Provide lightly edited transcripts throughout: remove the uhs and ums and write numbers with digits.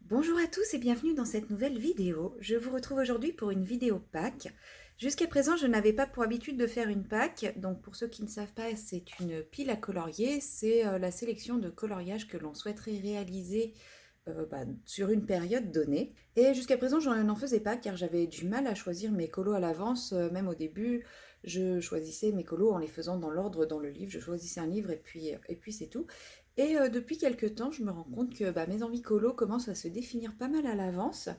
Bonjour à tous et bienvenue dans cette nouvelle vidéo. Je vous retrouve aujourd'hui pour une vidéo Pâques. Jusqu'à présent, je n'avais pas pour habitude de faire une Pâques. Donc pour ceux qui ne savent pas, c'est une pile à colorier. C'est la sélection de coloriage que l'on souhaiterait réaliser sur une période donnée. Et jusqu'à présent, je n'en faisais pas car j'avais du mal à choisir mes colos à l'avance. Même au début, je choisissais mes colos en les faisant dans l'ordre dans le livre. Je choisissais un livre et puis c'est tout. Et depuis quelques temps, je me rends compte que mes envies colo commencent à se définir pas mal à l'avance.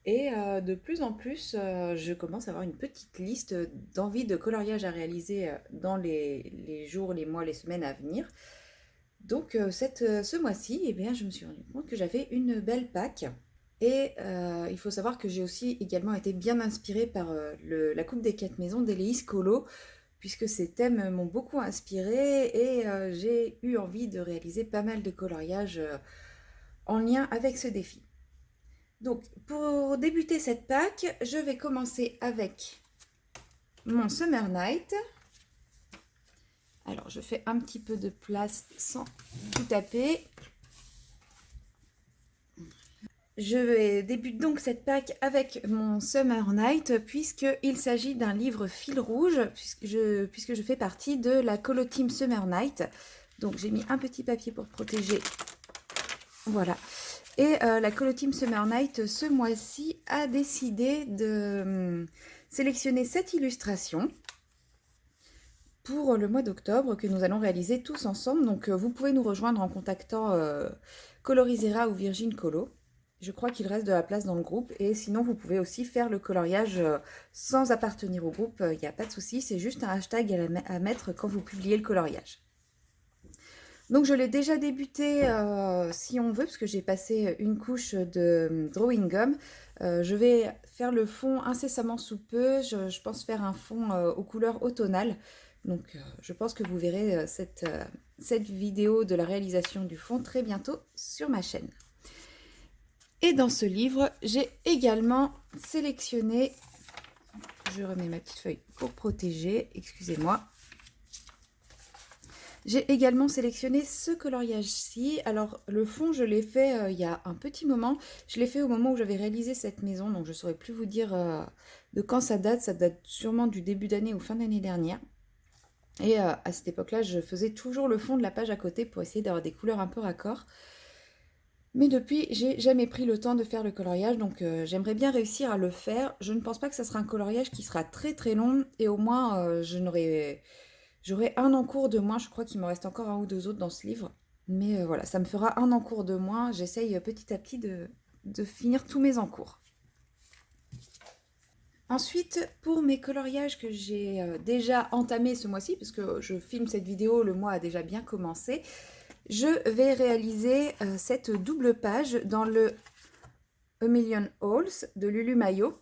Et de plus en plus, je commence à avoir une petite liste d'envies de coloriage à réaliser dans les jours, les mois, les semaines à venir. Donc ce mois-ci, eh bien, je me suis rendu compte que j'avais une belle Pâques. Et il faut savoir que j'ai aussi également été bien inspirée par la Coupe des quatre maisons d'Éléis Colo, puisque ces thèmes m'ont beaucoup inspirée et j'ai eu envie de réaliser pas mal de coloriages en lien avec ce défi. Donc pour débuter cette Pâques, je vais commencer avec mon Summer Night. Alors je fais un petit peu de place sans tout taper. Je débute donc cette Pâques avec mon Summer Night puisqu'il s'agit d'un livre fil rouge puisque je fais partie de la Colo Team Summer Night. Donc j'ai mis un petit papier pour protéger. Voilà. Et la Colo Team Summer Night ce mois-ci a décidé de sélectionner 7 illustrations pour le mois d'octobre que nous allons réaliser tous ensemble. Donc vous pouvez nous rejoindre en contactant Colorisera ou Virgin Colo. Je crois qu'il reste de la place dans le groupe. Et sinon, vous pouvez aussi faire le coloriage sans appartenir au groupe. Il n'y a pas de souci, c'est juste un hashtag à mettre quand vous publiez le coloriage. Donc je l'ai déjà débuté si on veut, parce que j'ai passé une couche de drawing gum. Je vais faire le fond incessamment sous peu. Je pense faire un fond aux couleurs automnales. Donc je pense que vous verrez cette vidéo de la réalisation du fond très bientôt sur ma chaîne. Et dans ce livre, j'ai également sélectionné, je remets ma petite feuille pour protéger, excusez-moi. J'ai également sélectionné ce coloriage-ci. Alors le fond, je l'ai fait il y a un petit moment. Je l'ai fait au moment où j'avais réalisé cette maison, donc je ne saurais plus vous dire de quand ça date. Ça date sûrement du début d'année ou fin d'année dernière. Et à cette époque-là, je faisais toujours le fond de la page à côté pour essayer d'avoir des couleurs un peu raccord. Mais depuis, j'ai jamais pris le temps de faire le coloriage, donc j'aimerais bien réussir à le faire. Je ne pense pas que ça sera un coloriage qui sera très très long, et au moins j'aurai un en cours de moins. Je crois qu'il me reste encore un ou deux autres dans ce livre. Mais voilà, ça me fera un en cours de moins. J'essaye petit à petit de finir tous mes encours. Ensuite, pour mes coloriages que j'ai déjà entamés ce mois-ci, parce que je filme cette vidéo, le mois a déjà bien commencé, je vais réaliser cette double page dans le A Million Holes de Lulu Mayo.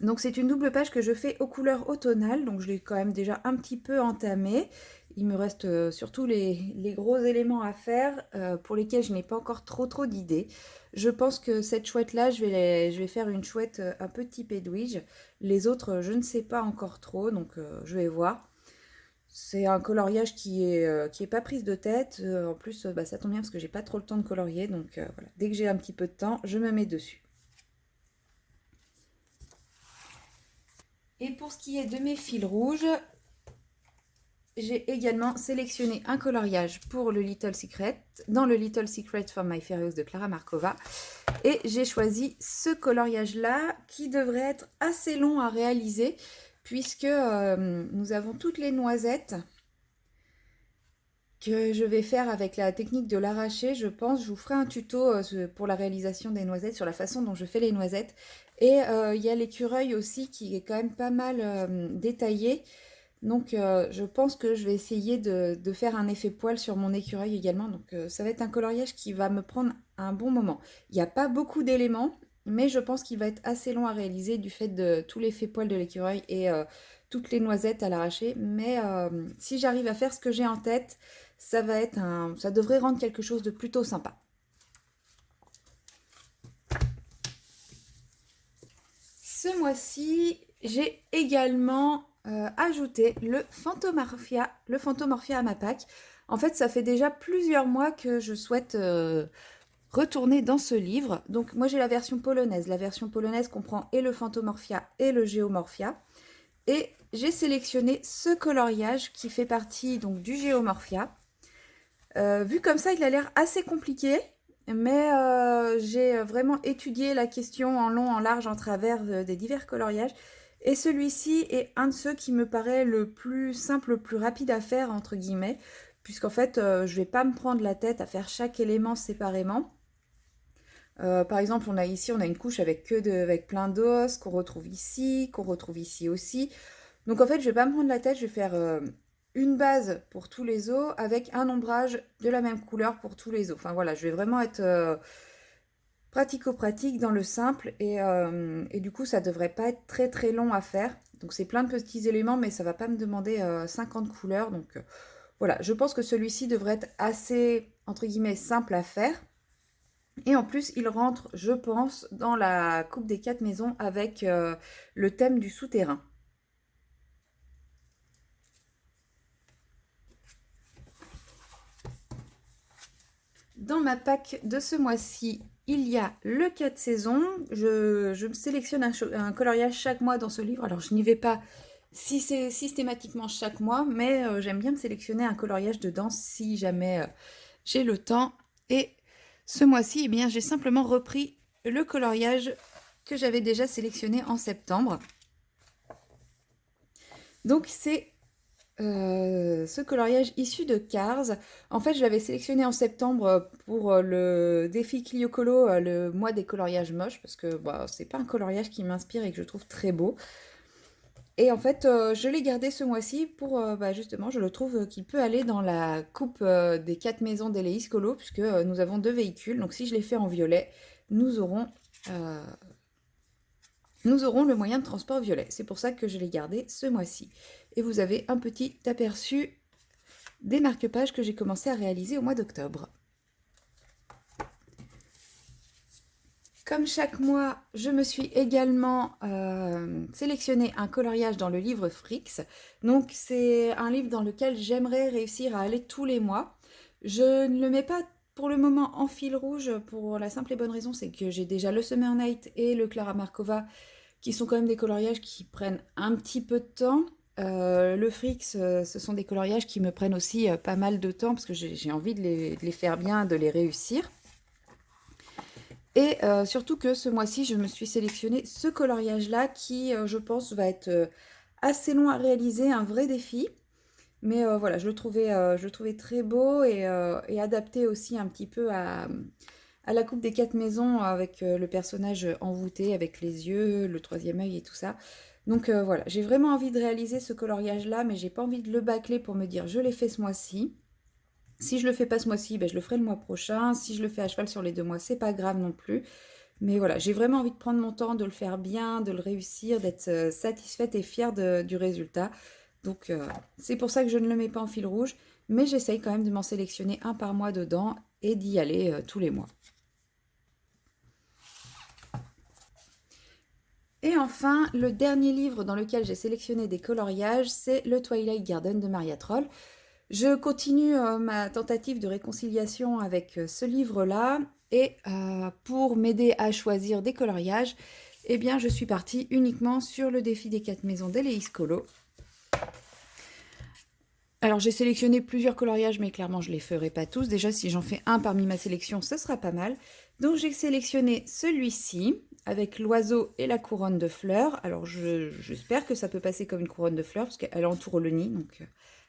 Donc c'est une double page que je fais aux couleurs automnales, donc je l'ai quand même déjà un petit peu entamée. Il me reste surtout les gros éléments à faire pour lesquels je n'ai pas encore trop d'idées. Je pense que cette chouette-là, je vais faire une chouette un peu type Edwige. Les autres, je ne sais pas encore trop, donc je vais voir. C'est un coloriage qui est pas prise de tête. En plus, ça tombe bien parce que j'ai pas trop le temps de colorier, donc voilà. Dès que j'ai un petit peu de temps, je me mets dessus. Et pour ce qui est de mes fils rouges, j'ai également sélectionné un coloriage pour le Little Secret, dans le Little Secret for My Fairies de Clara Markova. Et j'ai choisi ce coloriage-là qui devrait être assez long à réaliser puisque nous avons toutes les noisettes que je vais faire avec la technique de l'arracher. Je pense, je vous ferai un tuto pour la réalisation des noisettes, sur la façon dont je fais les noisettes. Et il y a l'écureuil aussi qui est quand même pas mal détaillé. Donc je pense que je vais essayer de faire un effet poil sur mon écureuil également. Donc ça va être un coloriage qui va me prendre un bon moment. Il n'y a pas beaucoup d'éléments, mais je pense qu'il va être assez long à réaliser du fait de tout l'effet poil de l'écureuil et toutes les noisettes à l'arracher. Mais si j'arrive à faire ce que j'ai en tête, ça devrait rendre quelque chose de plutôt sympa. Ce mois-ci, j'ai également ajouté le Phantomorphia à ma Pâques. En fait, ça fait déjà plusieurs mois que je souhaite retourner dans ce livre. Donc moi j'ai la version polonaise. La version polonaise comprend et le Phantomorphia et le Geomorphia. Et j'ai sélectionné ce coloriage qui fait partie donc du Geomorphia. Vu comme ça, il a l'air assez compliqué, mais j'ai vraiment étudié la question en long, en large, en travers des divers coloriages. Et celui-ci est un de ceux qui me paraît le plus simple, le plus rapide à faire, entre guillemets, puisqu'en fait, je vais pas me prendre la tête à faire chaque élément séparément. Par exemple, on a une couche avec plein d'os qu'on retrouve ici aussi. Donc en fait, je vais pas me prendre la tête, je vais faire une base pour tous les os avec un ombrage de la même couleur pour tous les os. Enfin voilà, je vais vraiment être pratico-pratique dans le simple et du coup, ça devrait pas être très très long à faire. Donc c'est plein de petits éléments, mais ça va pas me demander 50 couleurs. Donc voilà, je pense que celui-ci devrait être assez, entre guillemets, simple à faire. Et en plus, il rentre, je pense, dans la coupe des 4 maisons avec le thème du souterrain. Dans ma pack de ce mois-ci, il y a le 4 saisons. Je me sélectionne un coloriage chaque mois dans ce livre. Alors, je n'y vais pas si c'est systématiquement chaque mois, mais j'aime bien me sélectionner un coloriage dedans si jamais j'ai le temps. Et ce mois-ci, eh bien, j'ai simplement repris le coloriage que j'avais déjà sélectionné en septembre. Donc, c'est ce coloriage issu de Cars. En fait, je l'avais sélectionné en septembre pour le défi Clio Colo, le mois des coloriages moches, parce que bah, c'est pas un coloriage qui m'inspire et que je trouve très beau. Et en fait, je l'ai gardé ce mois-ci pour, bah, justement, je le trouve qu'il peut aller dans la coupe des 4 maisons d'Eleis Colo, puisque nous avons 2 véhicules. Donc si je les fais en violet, nous aurons, euh, nous aurons le moyen de transport violet. C'est pour ça que je l'ai gardé ce mois-ci. Et vous avez un petit aperçu des marque-pages que j'ai commencé à réaliser au mois d'octobre. Comme chaque mois, je me suis également sélectionné un coloriage dans le livre Frix. Donc c'est un livre dans lequel j'aimerais réussir à aller tous les mois. Je ne le mets pas pour le moment en fil rouge pour la simple et bonne raison, c'est que j'ai déjà le Summer Night et le Clara Markova qui sont quand même des coloriages qui prennent un petit peu de temps. Le Frix, ce sont des coloriages qui me prennent aussi pas mal de temps parce que j'ai envie de les faire bien, de les réussir. Et surtout que ce mois-ci, je me suis sélectionné ce coloriage-là qui, je pense, va être assez long à réaliser, un vrai défi. Mais voilà, je le trouvais très beau et adapté aussi un petit peu à la coupe des 4 maisons avec le personnage envoûté, avec les yeux, le troisième œil et tout ça. Donc voilà, j'ai vraiment envie de réaliser ce coloriage-là, mais j'ai pas envie de le bâcler pour me dire je l'ai fait ce mois-ci. Si je le fais pas ce mois-ci, ben, je le ferai le mois prochain. Si je le fais à cheval sur les 2 mois, c'est pas grave non plus. Mais voilà, j'ai vraiment envie de prendre mon temps, de le faire bien, de le réussir, d'être satisfaite et fière du résultat. Donc c'est pour ça que je ne le mets pas en fil rouge, mais j'essaye quand même de m'en sélectionner un par mois dedans et d'y aller tous les mois. Et enfin, le dernier livre dans lequel j'ai sélectionné des coloriages, c'est le Twilight Garden de Maria Troll. Je continue ma tentative de réconciliation avec ce livre-là et pour m'aider à choisir des coloriages, eh bien, je suis partie uniquement sur le défi des 4 maisons d'Eleis Colo. Alors, j'ai sélectionné plusieurs coloriages, mais clairement, je ne les ferai pas tous. Déjà, si j'en fais un parmi ma sélection, ce sera pas mal. Donc, j'ai sélectionné celui-ci avec l'oiseau et la couronne de fleurs. Alors, j'espère que ça peut passer comme une couronne de fleurs, parce qu'elle entoure le nid, donc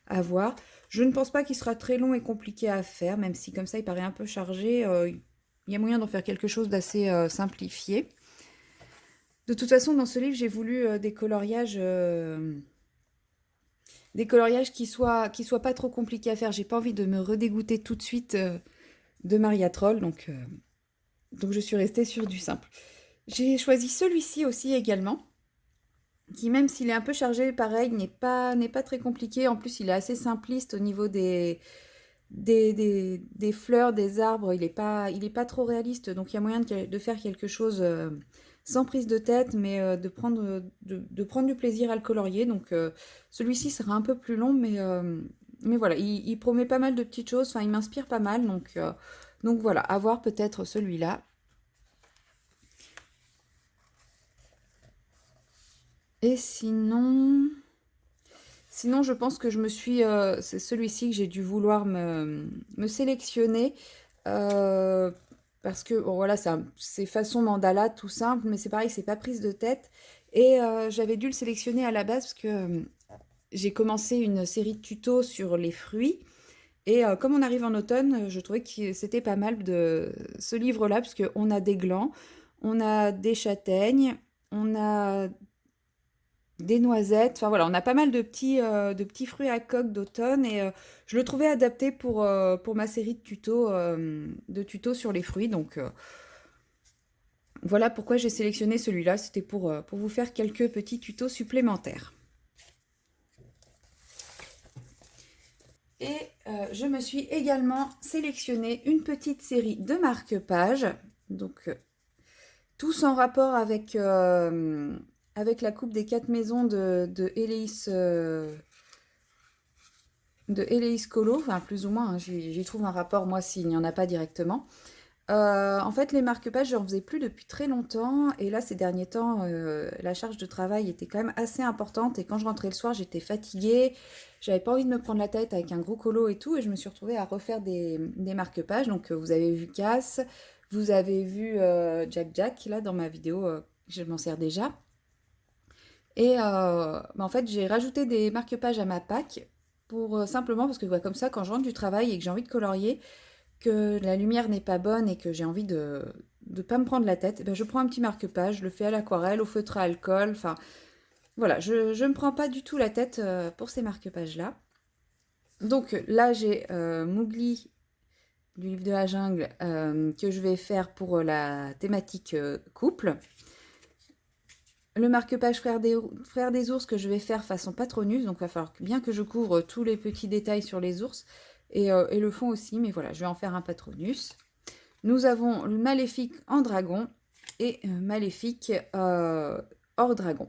à voir. Je ne pense pas qu'il sera très long et compliqué à faire, même si comme ça, il paraît un peu chargé. Il y a moyen d'en faire quelque chose d'assez simplifié. De toute façon, dans ce livre, j'ai voulu des coloriages qui soient pas trop compliqués à faire. J'ai pas envie de me redégoûter tout de suite de Maria Troll, donc je suis restée sur du simple. J'ai choisi celui-ci aussi également, qui même s'il est un peu chargé, pareil, n'est pas très compliqué. En plus, il est assez simpliste au niveau des fleurs, des arbres. Il est pas trop réaliste, donc il y a moyen de faire quelque chose sans prise de tête, mais de prendre du plaisir à le colorier. Donc celui-ci sera un peu plus long, mais voilà, il promet pas mal de petites choses. Enfin, il m'inspire pas mal, Donc voilà, à voir peut-être celui-là. Et sinon... Sinon, je pense que c'est celui-ci que j'ai dû vouloir me sélectionner. euh, Parce que, bon, voilà, c'est façon mandala, tout simple, mais c'est pareil, c'est pas prise de tête. Et j'avais dû le sélectionner à la base parce que j'ai commencé une série de tutos sur les fruits. Et comme on arrive en automne, je trouvais que c'était pas mal de ce livre-là, parce qu'on a des glands, on a des châtaignes, on a des noisettes, enfin voilà, on a pas mal de petits fruits à coque d'automne et je le trouvais adapté pour ma série de tutos sur les fruits. Donc voilà pourquoi j'ai sélectionné celui-là, c'était pour vous faire quelques petits tutos supplémentaires. Et je me suis également sélectionné une petite série de marque-pages, donc tous en rapport avec la coupe des 4 maisons de Eleis Colo, enfin plus ou moins, hein, j'y trouve un rapport moi s'il n'y en a pas directement. En fait, les marque-pages, j'en faisais plus depuis très longtemps, et là ces derniers temps, la charge de travail était quand même assez importante, et quand je rentrais le soir, j'étais fatiguée, j'avais pas envie de me prendre la tête avec un gros colo et tout, et je me suis retrouvée à refaire des marque-pages. Donc vous avez vu Cass, vous avez vu Jack Jack, là dans ma vidéo, je m'en sers déjà. Et en fait, j'ai rajouté des marque-pages à ma pack pour simplement parce que bah, comme ça, quand je rentre du travail et que j'ai envie de colorier, que la lumière n'est pas bonne et que j'ai envie de ne pas me prendre la tête, eh ben, je prends un petit marque-page, je le fais à l'aquarelle, au feutre à alcool, enfin voilà, je ne me prends pas du tout la tête pour ces marque-pages-là. Donc là, j'ai Mowgli du livre de la jungle que je vais faire pour la thématique couple. Le marque-page frère des ours que je vais faire façon Patronus, donc il va falloir bien que je couvre tous les petits détails sur les ours et le fond aussi, mais voilà, je vais en faire un Patronus. Nous avons le Maléfique en dragon et Maléfique hors dragon.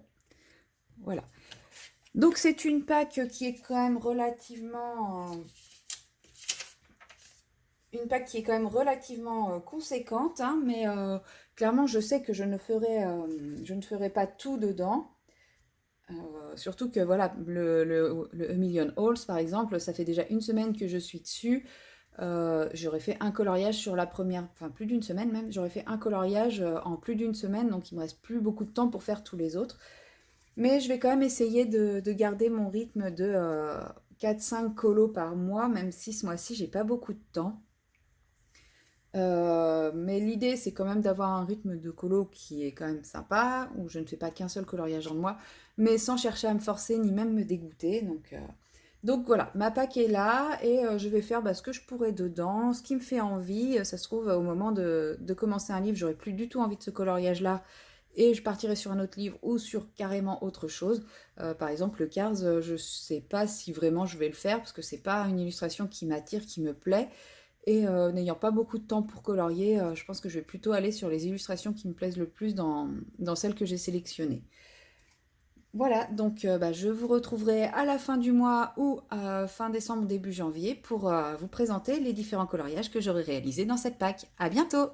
Voilà. Donc c'est une pack qui est quand même relativement conséquente, hein, mais clairement je sais que je ne ferai pas tout dedans. Surtout que voilà, le A Million Halls par exemple, ça fait déjà une semaine que je suis dessus. J'aurais fait un coloriage sur la première, enfin plus d'une semaine même, j'aurais fait un coloriage en plus d'une semaine, donc il me reste plus beaucoup de temps pour faire tous les autres. Mais je vais quand même essayer de garder mon rythme de 4-5 colos par mois, même si ce mois-ci j'ai pas beaucoup de temps. Mais l'idée, c'est quand même d'avoir un rythme de colo qui est quand même sympa, où je ne fais pas qu'un seul coloriage en mois, mais sans chercher à me forcer ni même me dégoûter. Donc voilà, ma pack est là et je vais faire ce que je pourrais dedans, ce qui me fait envie. Ça se trouve, au moment de commencer un livre, j'aurais plus du tout envie de ce coloriage-là et je partirai sur un autre livre ou sur carrément autre chose. Par exemple, le Cars, je sais pas si vraiment je vais le faire parce que c'est pas une illustration qui m'attire, qui me plaît. Et n'ayant pas beaucoup de temps pour colorier, je pense que je vais plutôt aller sur les illustrations qui me plaisent le plus dans celles que j'ai sélectionnées. Voilà, donc je vous retrouverai à la fin du mois ou fin décembre, début janvier pour vous présenter les différents coloriages que j'aurai réalisés dans cette pack. À bientôt!